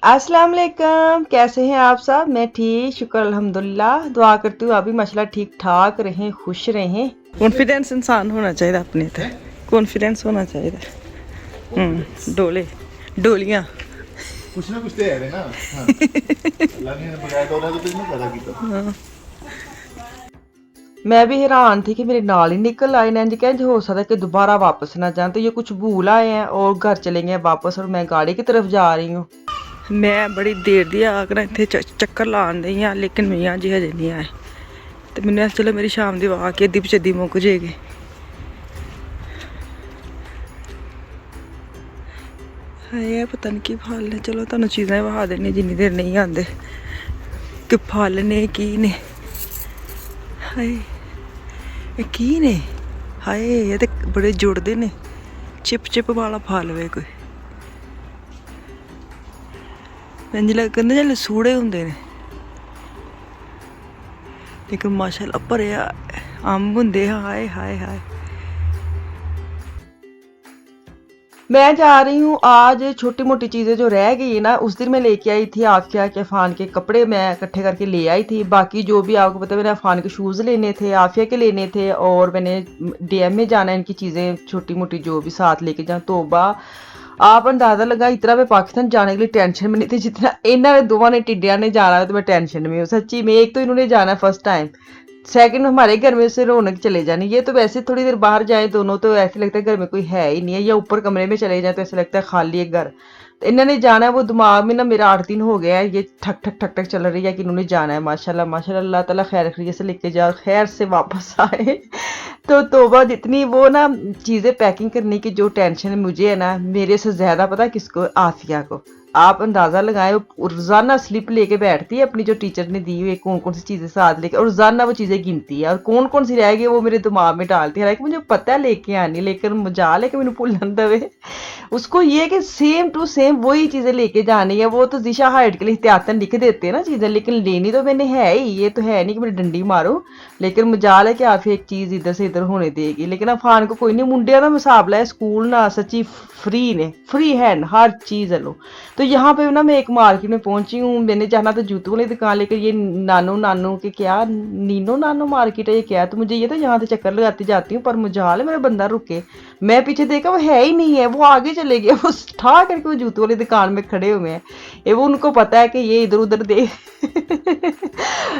अस्सलाम वालेकुम, कैसे हैं आप सब। मैं ठीक, शुक्र अल्हम्दुलिल्लाह। दुआ करती हूँ आप भी माशाल्लाह ठीक ठाक रहें, खुश रहें। कॉन्फिडेंस इंसान होना चाहिए अपने ते, कॉन्फिडेंस होना चाहिए। डोले डोलियां कुछ ना कुछ तो है ना। हाँ। अल्लाह ने बगैर डोला तो कुछ नहीं पैदा किया। मैं भी हैरान थी कि मेरे नाल ही निकल आए ने, कह हो सकता है कि दोबारा वापस ना जाए, तो ये कुछ भूल आए हैं और घर चले गए वापस और मैं गाड़ी की तरफ जा रही हूँ। मैं बड़ी देर दी आकर इतने चक्कर लान दी हाँ, लेकिन मियाँ जी हजे नहीं आए। तो मैंने चलो मेरी शाम की वाह के अद्धी पचद्धी मुक जाएगी। हाय पता नहीं की फल ने, चलो तुहानू चीज़ां वहा देनी जिन्नी देर नहीं आते कि फल ने की ने। हाय की ने, हाय ये तो बड़े जुड़ते ने, चिप चिप वाला फल वे कोई इंज लगदे जिसले सूड़े होंदे ने, लेकिन माशाल्लाह भरेआ अंब होंदे। हाय हाय हाय। मैं जा रही हूँ आज, छोटी मोटी चीज़ें जो रह गई है ना, उस दिन मैं लेके आई थी आफिया के अफान के कपड़े मैं इकट्ठे करके ले आई थी। बाकी जो भी आपको पता है, मैंने अफान के शूज़ लेने थे, आफिया के लेने थे, और मैंने डीएम में जाना है, इनकी चीज़ें छोटी मोटी जो भी साथ लेके जाऊँ। तोबा आप अंदाज़ा लगा इतना मैं पाकिस्तान जाने के लिए टेंशन में नहीं थी जितना इन्होंने दोनों ने टिड्डिया ने जाना है, तो मैं टेंशन में हूँ सच्ची में। एक तो इन्होंने जाना है फर्स्ट टाइम, सेकंड हमारे घर में से रौनक चले जानी। ये तो वैसे थोड़ी देर बाहर जाए दोनों तो ऐसे लगता है घर में कोई है ही नहीं है, या ऊपर कमरे में चले जाए तो ऐसा लगता है खाली है घर। तो इन्होंने जाना है, वो दिमाग में ना मेरा 8 दिन हो गया है ये ठक ठक ठक ठक चल रही है कि इन्होंने जाना है। माशाल्लाह माशाल्लाह, अल्लाह ताला खैर खैरियत से लेके जाओ, खैर से वापस आए। तो तोबा जितनी वो ना चीज़ें पैकिंग करने की जो टेंशन मुझे है ना, मेरे से ज़्यादा पता किसको, आफिया को। आप अंदाज़ा लगाएं, वो रोज़ाना स्लिप लेके बैठती है अपनी जो टीचर ने दी हुई, कौन कौन सी चीज़ें साथ लेके, और रोज़ाना वो चीज़ें गिनती है और कौन कौन सी रह गई वो मेरे दिमाग में डालती है। हालांकि मुझे पता है लेके आनी, लेकिन मजा लेके मैंने भूलन दवे उसको, ये कि सेम टू सेम वही चीज़ें लेके जानी है। वो तो दिशा हाइट के लिए एहतियातन लिख देते हैं ना चीज़ें, लेकिन लेनी तो मैंने है ही। ये तो है नहीं कि मेरी डंडी मारो, लेकिन मजाल है कि आप एक चीज़ इधर से इधर होने देगी। लेकिन अफान को कोई नहीं, मुंडिया का मुकाबला है स्कूल ना सच्ची फ्री ने, फ्री हैंड हर चीज़ लो। तो यहाँ पे ना मैं एक मार्केट में पहुंची हूँ, मैंने जाना था जूतों वाली दुकान, लेकर ये नानो नानो के क्या नीनो नानो मार्केट है ये क्या, तो मुझे ये था यहाँ से चक्कर लगाती जाती हूँ, पर मुझाल है मेरा बंदा रुके। मैं पीछे देखा वो है ही नहीं है, वो आगे चले गया, वो ठा करके वो जूतों वाली दुकान में खड़े हुए हैं। ये वो उनको पता है कि ये इधर उधर दे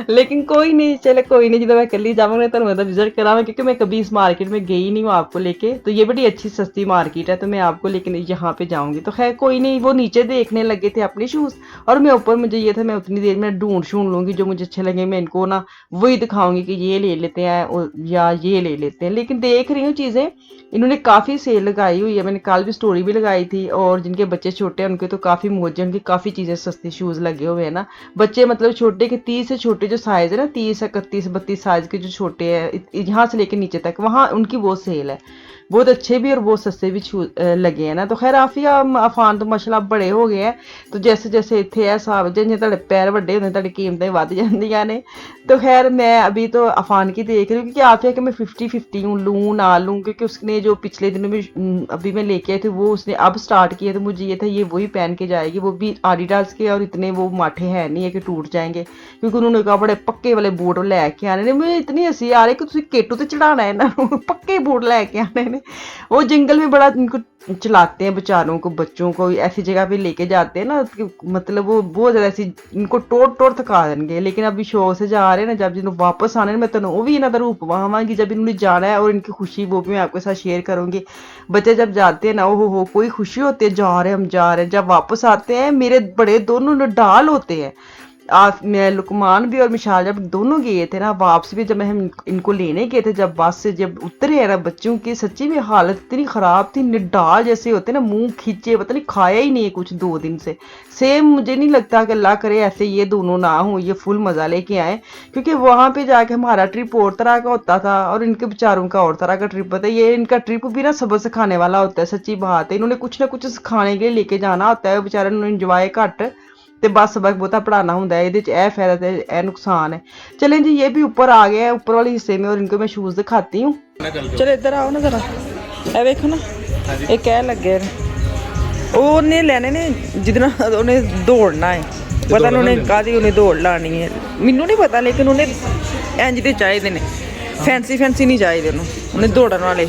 लेकिन कोई नहीं, चले कोई नहीं, जब मैं कल ही जाऊँगा तो मैं विजिट कराऊंगा, क्योंकि मैं कभी इस मार्केट में गई नहीं हूँ आपको लेके। तो ये बड़ी अच्छी सस्ती मार्केट है, तो मैं आपको लेकिन यहाँ पे जाऊँगी। तो खैर कोई नहीं, वो नीचे देखने लगे थे अपने शूज़ और मैं ऊपर, मुझे ये था मैं उतनी देर में ढूंढ लूँगी जो मुझे अच्छे लगे, मैं इनको ना वही दिखाऊंगी कि ये ले लेते हैं या ये ले लेते हैं। लेकिन देख रही हूँ चीज़ें इन्होंने काफ़ी सेल लगाई हुई है, मैंने कल भी स्टोरी भी लगाई थी। और जिनके बच्चे छोटे हैं उनके तो काफ़ी मौजे, उनकी काफ़ी चीज़ें सस्ती शूज़ लगे हुए हैं ना। बच्चे मतलब छोटे के 30 से छोटे जो साइज़ है ना, 30 31 32 साइज़ के जो छोटे हैं यहाँ से लेकर नीचे तक, वहाँ उनकी वो सेल है। बहुत अच्छे भी और बहुत सस्ते भी लगे हैं ना। तो खैर आफिया अफान तो माशाल्लाह बड़े हो गए हैं, तो जैसे जैसे इतने है साहब जिन्हें तेरे पैर ਵੱਡੇ होंगे तेरी कीमतें बढ़ ਜਾਂਦੀਆਂ ने। तो खैर मैं अभी तो अफान की देख रही हूँ, क्योंकि आफिया कि मैं 50-50 हूँ, लूँ ना लूँ, क्योंकि उसने जो पिछले दिनों में अभी मैं लेके आई थी वो उसने अब स्टार्ट किया, तो मुझे ये था ये वही पहन के जाएगी, वो भी आडिडास के, और इतने वो माठे हैं नहीं है कि टूट जाएंगे, क्योंकि उन्होंने कहा बड़े पक्के वाले बूट लैके आने ने। मुझे इतनी हंसी आ रही कि तुम केटू तो चढ़ाना है ना पक्के बूट लैके आने ने। वो जंगल में बड़ा इनको चलाते हैं बेचारों को, बच्चों को ऐसी जगह पे लेके जाते हैं ना, मतलब वो बहुत ज़्यादा ऐसी इनको टोड़ थका देंगे। लेकिन अभी शौक से जा रहे हैं ना, जब जिन्होंने वापस आने मैं तेनों वो भी इन्होंने रूप वहावांगी जब इन्होंने जाना है, और इनकी खुशी वो भी मैं आपके साथ शेयर करूंगी। बच्चे जब जाते हैं ना, ओहो हो कोई खुशी होती है, जा रहे हैं हम जा रहे हैं, जब वापस आते हैं मेरे बड़े दोनों डाल होते हैं। मैं लुकमान भी और मिशाल जब दोनों गए थे ना, वापस भी जब हम इनको लेने गए थे, जब बस से जब उतरे हैं ना, बच्चों की सच्ची में हालत इतनी ख़राब थी, निडाल जैसे होते ना, मुंह खींचे, पता नहीं खाया ही नहीं है कुछ 2 दिन से। सेम मुझे नहीं लगता कि अल्लाह करे ऐसे ये दोनों ना हो, ये फुल मज़ा लेके आए, क्योंकि वहाँ पे जाके हमारा ट्रिप और तरह का होता था और इनके बेचारों का और तरह का ट्रिप होता है। ये इनका ट्रिप भी ना सबक सिखाने वाला होता है, सच्ची बात है। इन्होंने कुछ ना कुछ सिखाने के लिए लेके जाना होता है, बेचारे उन्होंने इंजॉय घट ਤੇ बस सबक बहुता पढ़ाना होंगे, ये फायदा तो यह नुकसान है। चलें जी, ये भी ऊपर आ गया है, ऊपर वाले हिस्से में, और इनको मैं शूज़ दिखाती हूँ। चलो इधर आओ ना ज़रा, ए देखो ना ये कह लगे ਉਹਨੇ ਲੈਣੇ ਨੇ ਜਿਹਦੇ ਨਾਲ ਉਹਨੇ ਦੌੜਨਾ ਹੈ, ਪਤਾ ਨਹੀਂ ਉਹਨੇ ਕਾਹਦੀ ਉਹਨੇ ਦੌੜ ਲਾਣੀ ਹੈ, ਮੈਨੂੰ ਨਹੀਂ ਪਤਾ, ਲੇਕਿਨ ਉਹਨੇ ਇੰਜ ਦੇ ਚਾਹੀਦੇ ਨੇ, फैंसी नहीं चाहिए उन्हें दौड़न वाले।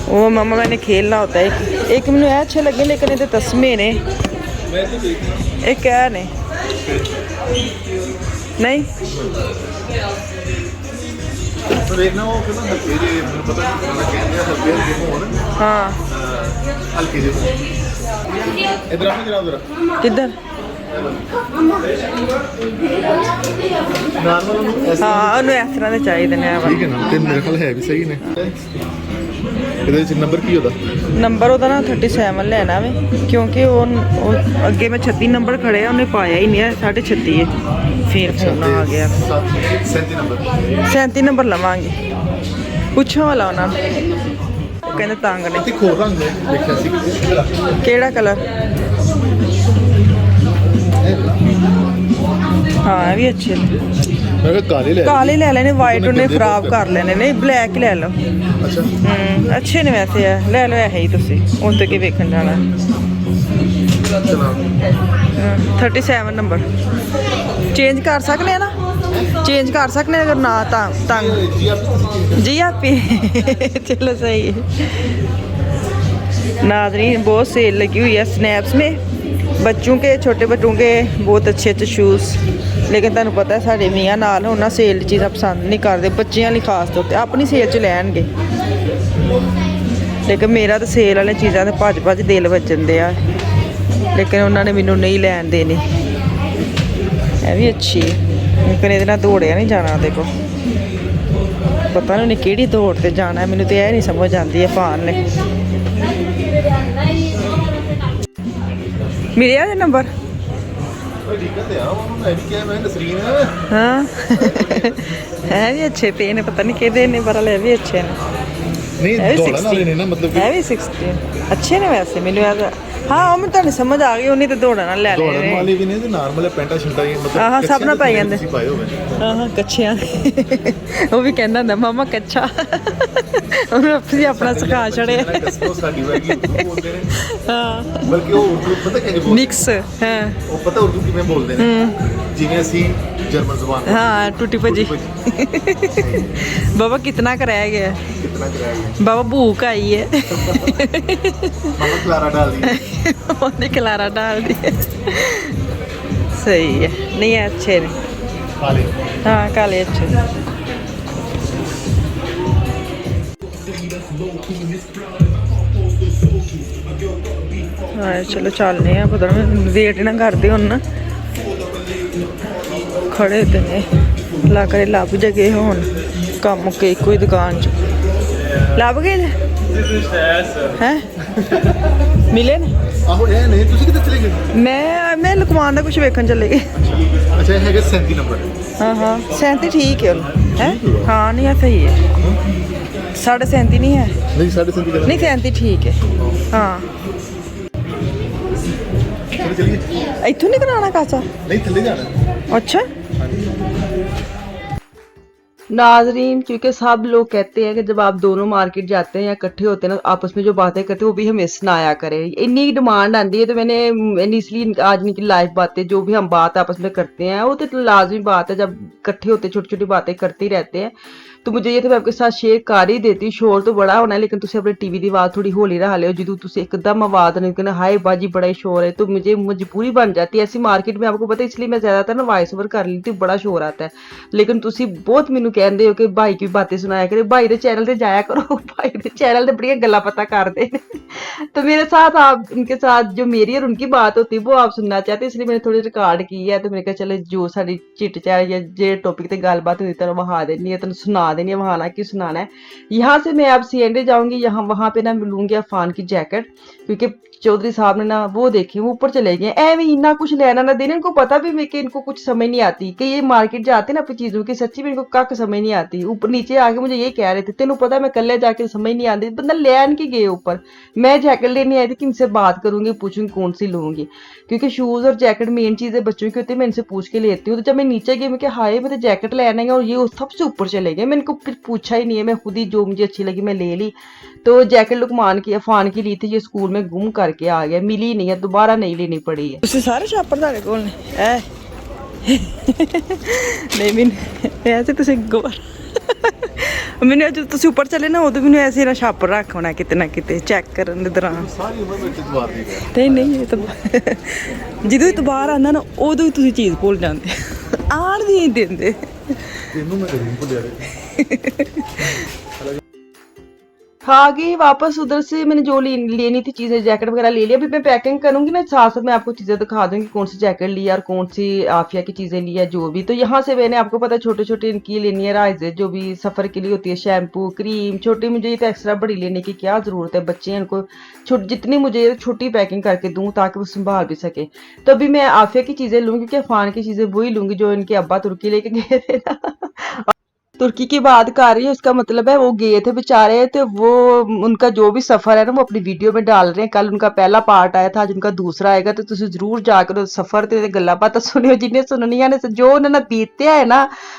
वो मम्मा मैंने खेलना होता है। एक मैंने अच्छे लगे, लेकिन ये तस्मे ने एक क्या ने नहीं हाँ किधर हाँ ਉਹਨੂੰ ਇਸ ਤਰ੍ਹਾਂ ਦੇ ਚਾਹੀਦੇ ਨੇ। ਠੀਕ ਹੈ ਨਾ, ਤੇ ਮੇਰੇ ਖਿਆਲ ਹੈ ਵੀ ਸਹੀ ਨੇ। ਇਹਦੇ ਵਿੱਚ ਨੰਬਰ ਕੀ ਉਹਦਾ? ਨੰਬਰ ਉਹਦਾ ਨਾ 37 ਲੈਣਾ ਵੇ, ਕਿਉਂਕਿ ਉਹ ਅੱਗੇ ਮੈਂ 36 ਨੰਬਰ ਖੜਿਆ, ਉਹਨੇ ਪਾਇਆ ਹੀ ਨਹੀਂ ਹੈ, 36.5 ਹੈ, ਫਿਰ ਫੋਨ ਆ ਗਿਆ। 37 ਨੰਬਰ 37 ਨੰਬਰ ਲਵਾਂਗੇ, ਪੁੱਛੋ ਵਾਲਾ ਉਹਨਾਂ ਨੂੰ, ਉਹ ਕਹਿੰਦੇ ਤੰਗ ਨੇ। ਇੱਕ ਹੋਰ ਰੰਗ ਦੇਖਿਆ ਸੀ, ਕਿਹੜਾ ਕਲਰ? हाँ भी अच्छे मैं काले ले लेने, वाइट उन्हें खराब कर लेने, नहीं ब्लैक ले लो। अच्छा अच्छे ने वैसे है, ले लो ऐसे ही तुसी उन तो की वेखन जाना। 37 नंबर चेंज कर सकने ना, चेंज कर सकने अगर ना तंग जी आप चलो सही है। नाज़रीन बहुत सेल लगी हुई है स्नैप्स में, बच्चों के छोटे बच्चों के बहुत अच्छे शूज़, लेकिन तुहानू पता है साढ़े मियाँ नाल होना सेल चीज़ां पसंद नहीं करते, बच्चों वाली खास तौर पर अपनी सेल च लैणगे, लेकिन मेरा तो सेल वाली चीज़ां ते भज दिल वजन दे आ, लेकिन उन्होंने मैनू नहीं लैन देनी। है भी अच्छी है, लेकिन ये दौड़िया नहीं जाना, देखो पता नहीं उन्हें केड़ी दौड़ ते जाना है, मैनू तो यह नहीं समझ आती है पान ने। मिले ये नंबर? हाँ है भी अच्छे पे ने, पता नहीं कि ने पर ले भी अच्छे ने, नहीं दौड़न वाले ने ना, मतलब है भी 16 अच्छे ने वैसे मैंने याद। हाँ मैं तो समझ आ गई, उन्हें तो दौड़ना ले ले दौड़न वाले भी ने ते नॉर्मल पैंटा शर्टा ही, मतलब हाँ सब ना पाई जांदे। पाए होवे हाँ कच्छियां वो भी कहना होंदा मामा कच्छा, ਉਹਨੂੰ ਆਪਣੀ ਆਪਣਾ ਸਿਖਾ ਛੜਿਆ। ਹਾਂ ਬਲਕਿ ਉਹ ਉਰਦੂ ਪਤਾ ਕਿਵੇਂ ਬੋਲਦੇ ਮਿਕਸ, ਹਾਂ ਉਹ ਪਤਾ ਉਰਦੂ ਕਿਵੇਂ ਬੋਲਦੇ ਨੇ, ਜਿਵੇਂ ਅਸੀਂ ਜਰਮਨ ਜ਼ੁਬਾਨ। हाँ टूटी भजी बाबा कितना कराया गया, कितना कराया गया बाबा भूख आई है मामा खलारा डाल दिया, उन्होंने खलारा डाल दिया। सही है, नहीं है अच्छे ने काले, हाँ काले अच्छे। हाँ चलो चलने हैं, पता नहीं वेट ना करते हो ना, खड़े ते ने लग रहे लभ जगे होन कम के एक ही दुकान च लभ गए हैं मिले ने। ਆਹੋ ਇਹ ਨਹੀਂ ਤੁਸੀਂ ਕਿੱਥੇ ਚਲੇ ਗਏ? मैं लुकमान का कुछ वेखन चले गए। ਅੱਛਾ ਇਹ ਹੈਗਾ 37 ਨੰਬਰ। हाँ हाँ 37 ठीक है है, हाँ नहीं है सही है, 37.5 नहीं है, ਨਹੀਂ 37 नहीं 37 ठीक है। हाँ चलिए इत्थों नहीं कराना कासा, नहीं थल्ले जाना। अच्छा नाजरीन, क्योंकि सब लोग कहते हैं कि जब आप दोनों मार्केट जाते हैं या इकट्ठे होते हैं ना, आपस में जो बातें करते हैं वो भी हमें सुनाया करें। इन्नी डिमांड आती है, तो मैंने इसलिए आज इनकी लाइव बातें जो भी हम बात आपस में करते हैं वो तो लाजमी बात है, जब इकट्ठे होते छोटी छोटी बातें करते ही रहते हैं, तो मुझे ये तो मैं आपके साथ शेयर कर ही देती। शोर तो बड़ा होना है, लेकिन तुम अपने टीवी की आवाज़ थोड़ी हौली रहा लियो, जो तुम एकदम आवाज़ नहीं कहना हाय बाजी बड़ा ही शोर है, तो मुझे मजबूरी बन जाती है ऐसी मार्केट में, आपको पता है, इसलिए मैं ज़्यादातर ना वॉइस ओवर कर लेती हूँ, बड़ा शोर आता है। लेकिन तुम बहुत मैनू कहते हो कि भाई की बातें सुनाया करे, भाई के चैनल से जाया करो, भाई के चैनल से बड़िया गल्ला पता करते हैं। तो मेरे साथ आप उनके साथ जो मेरी और उनकी बात होती है वो आप सुनना चाहते, इसलिए मैंने थोड़ी रिकॉर्ड की है। तो मैंने कहा चलो जो साड़ी चिट चैट या जे टॉपिक पे गलबात हुई तरह वहा देनी है, तो सुना देनी है, वहाना की सुनाना है। यहाँ से मैं अब सीएनडी जाऊंगी, यहाँ वहाँ पे ना मिलूंगी अफान की जैकेट, क्योंकि चौधरी साहब ने ना वो देखे, वो ऊपर चले गए, एवं इतना कुछ लेना ना देना, इनको पता भी मैं कि इनको कुछ समझ नहीं आती कि ये मार्केट जाते ना अपनी चीज़ों की, सच्ची में इनको कक समझ नहीं आती। ऊपर नीचे आके मुझे ये कह रहे थे, तेनों पता मैं कल जाके समझ नहीं आती, बंदा लैन के गए ऊपर। मैं जैकेट लेने आई थी कि इनसे बात करूंगी, पूछूंगी कौन सी लूंगी, क्योंकि शूज़ और जैकेट मेन चीज़ है बच्चों की होती है, मैं इनसे पूछ के लेती हूँ। तो जब मैं नीचे गई मैं क्या हाय मैं तो जैकेट लेना है, और ये सबसे ऊपर चले गए। मैंने मैंने को फिर पूछा ही नहीं है, मैं खुद ही जो मुझे अच्छी लगी मैं ले ली। तो जैकेट लुकमान की अफान की ली थी, ये स्कूल में गुम करके आ गया, मिली नहीं है, दोबारा नहीं लेनी पड़ी है। ਤੁਸੀਂ ਸਾਰੇ ਸ਼ਾਪਰ ਤੁਹਾਡੇ ਕੋਲ ਨੇ ਐ ਨਹੀਂ ਮੈਨੂੰ ਐਸੇ ਤੁਸੀਂ ਗੋਰ ਮੈਨੂੰ ਜਦੋਂ ਤੁਸੀਂ ਉੱਪਰ ਚਲੇ ਨਾ ਉਦੋਂ ਮੈਨੂੰ ਐਸੇ ਨਾ ਛਾਪਰ ਰੱਖਣਾ ਕਿਤੇ ਨਾ ਕਿਤੇ ਚੈੱਕ ਕਰਨ ਦੇ ਦੌਰਾਨ। ਸਾਰੀ ਉਮਰ ਵਿੱਚ ਦਵਾਰ ਦੀ ਹੈ। ਨਹੀਂ ਇਹ ਤਾਂ ਜਦੋਂ ਇਹ ਬਾਹਰ ਆਉਂਦਾ ਨਾ ਉਦੋਂ ਹੀ ਤੁਸੀਂ ਚੀਜ਼ ਭੁੱਲ ਜਾਂਦੇ ਆਣ ਦੀ ਨਹੀਂ ਦਿੰਦੇ। ਇਹਨੂੰ ਮੈਂ ਕਰੀ ਭੁੱਲਿਆ ਰੇ। आ गई वापस उधर से, मैंने जो लेनी थी चीजें जैकेट वगैरह ले लिया। अभी मैं पैकिंग करूंगी ना, साथ साथ मैं आपको चीजें दिखा दूंगी कौन सी जैकेट ली है और कौन सी आफिया की चीजें ली है जो भी। तो यहाँ से मैंने आपको पता छोटे छोटे इनकी लेनी है राइजे जो भी सफर के लिए होती है, शैम्पू क्रीम छोटी, मुझे ये तो एक्स्ट्रा बड़ी लेने की क्या जरूरत है, बच्चे हैं इनको जितनी मुझे छोटी पैकिंग करके दूं ताकि वो संभाल भी सके। तो अभी मैं आफिया की चीजें लूंगी, क्योंकि अफान की चीजें वही लूंगी जो इनके अब्बा तुर्की लेके गए थे ना। तुर्की की बात कर रही है, उसका मतलब है वो गए थे बेचारे, तो वो उनका जो भी सफर है ना वो अपनी वीडियो में डाल रहे हैं। कल उनका पहला पार्ट आया था, आज उनका दूसरा आएगा, तो तुम जरूर जाकर उस सफर ते गल्लां बातां सुनियो जिन्हें सुननियां ने, जो उन्होंने बीतया है ना।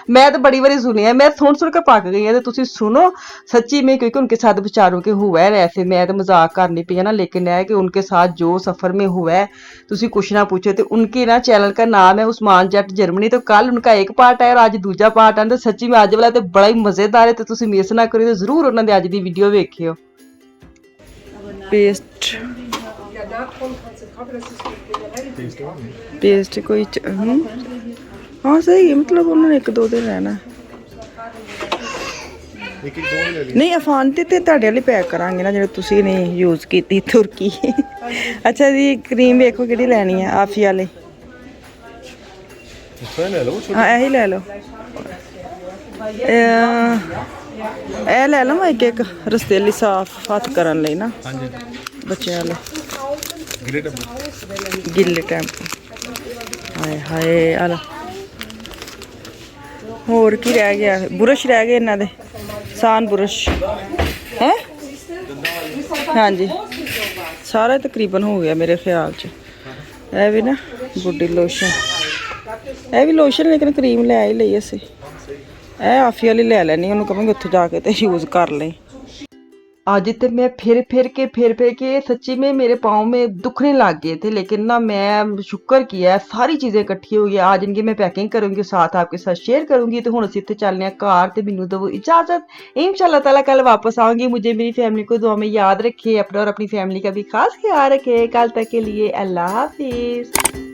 मैं तो बड़ी बारी सुनी है, मैं सुन के पक गई है, तो तुम सुनो सच्ची में, क्योंकि उनके साथ बेचारों के हुआ है ऐसे। मैं तो मजाक करनी पई है ना, लेकिन है कि उनके साथ जो सफर में हुआ है तुम कुछ ना पूछो। तो उनके ना चैनल का नाम है उस्मान जट जर्मनी, तो कल उनका एक पार्ट आया और आज दूजा पार्ट आया। तो सच्ची में अज वाला तो बड़ा ही मजेदार है, तो तुम मिस ना करियो, तो जरूर उन्होंने अज की वीडियो वेखियो। पेस्ट पेस्ट कोई हाँ सही है, मतलब उन्होंने एक दो दिन रहना। ਇੱਕ ਇੱਕ ਦੋ ਲੈ ਲਈ। ਨਹੀਂ ਅਫਾਨ ਤੇ ਤੁਹਾਡੇ ਵਾਲੀ ਪੈਕ ਕਰਾਂਗੇ ਨਾ ਜਿਹੜੇ ਤੁਸੀਂ ਨੇ ਯੂਜ਼ ਕੀਤੀ ਤੁਰਕੀ। ਅੱਛਾ ਜੀ ਕਰੀਮ ਵੇਖੋ ਕਿਹੜੀ ਲੈਣੀ ਹੈ ਆਫੀਆ ਲਈ। ਇਹ ਲੈ ਲਓ ਹਾਂ ਇਹੀ ਲੈ ਲਓ। ਇਹ ਲੈ ਲਵਾਂ ਇੱਕ ਇੱਕ ਰਸਤੇ ਲਈ ਸਾਫ਼ ਹੱਥ ਕਰਨ ਲਈ ਨਾ। ਹਾਂਜੀ ਬੱਚਿਆਂ ਲਈ ਗਿਲੇ ਟੰਬੂ। ਗਿੱਲੇ ਟੈਂਪੂ। ਹਾਏ ਹਾਏ ਆ ਲੈ। ਹੋਰ ਕੀ ਰਹਿ ਗਿਆ, ਬੁਰਸ਼ ਰਹਿ ਗਏ ਇਹਨਾਂ ਦੇ, ਸਾਨ ਬੁਰਸ਼ ਹੈ। ਹਾਂਜੀ ਸਾਰਾ ਤਕਰੀਬਨ ਹੋ ਗਿਆ ਮੇਰੇ ਖਿਆਲ 'ਚ। ਇਹ ਵੀ ਨਾ ਬੋਡੀ ਲੋਸ਼ਨ, ਇਹ ਵੀ ਲੋਸ਼ਨ, ਲੇਕਿਨ ਕਰੀਮ ਲੈ ਹੀ ਲਈ ਅਸੀਂ। ਇਹ ਆਫੀਆ ਲਈ ਲੈ ਲੈਣੀ, ਉਹਨੂੰ ਕਹਾਂਗੇ ਉੱਥੇ ਜਾ ਕੇ ਤੇ ਯੂਜ਼ ਕਰ ਲਈ। आज तो मैं फिर के सच्ची में मेरे पाँव में दुखने लग गए थे, लेकिन ना मैं शुक्र किया सारी चीज़ें इकट्ठी हो गई। आज इनकी मैं पैकिंग करूँगी, साथ आपके साथ शेयर करूँगी। तो हुण असीं इत्थे चलने घर, तो मैनूं दो इजाज़त। इंशाअल्लाह ताला कल वापस आऊँगी। मुझे मेरी फैमिली को दुआ में याद रखे अपना और अपनी फैमिली का भी खास ख्याल रखे। कल तक के लिए अल्लाह हाफिज़।